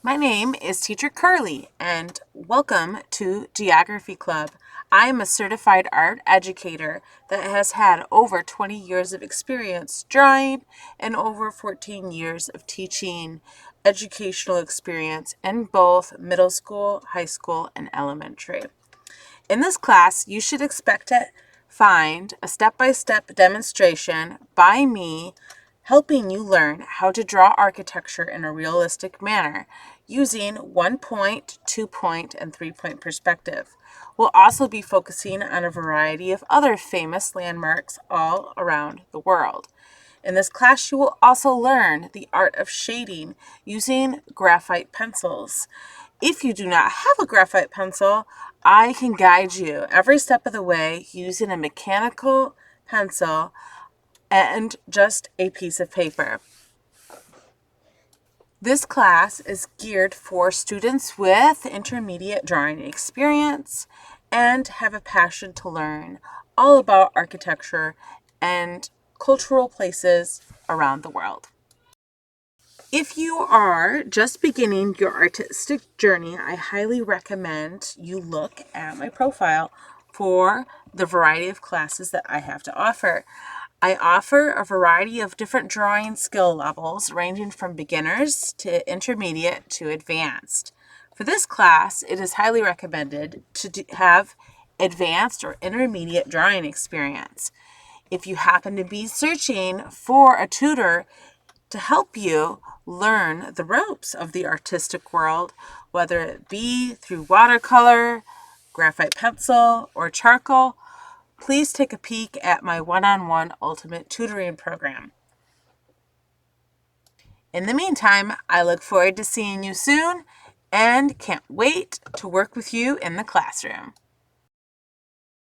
My name is Teacher Curly, and welcome to Geography Club. I am a certified art educator that has had over 20 years of experience drawing and over 14 years of teaching educational experience in both middle school, high school, and elementary. In this class, you should expect to find a step-by-step demonstration by me helping you learn how to draw architecture in a realistic manner using 1-point, 2-point, and 3-point perspective. We'll also be focusing on a variety of other famous landmarks all around the world. In this class, you will also learn the art of shading using graphite pencils. If you do not have a graphite pencil, I can guide you every step of the way using a mechanical pencil and just a piece of paper. This class is geared for students with intermediate drawing experience and have a passion to learn all about architecture and cultural places around the world. If you are just beginning your artistic journey, I highly recommend you look at my profile for the variety of classes that I have to offer. I offer a variety of different drawing skill levels ranging from beginners to intermediate to advanced. For this class, it is highly recommended to have advanced or intermediate drawing experience. If you happen to be searching for a tutor to help you learn the ropes of the artistic world, whether it be through watercolor, graphite pencil, or charcoal, please take a peek at my one-on-one ultimate tutoring program. In the meantime, I look forward to seeing you soon and can't wait to work with you in the classroom.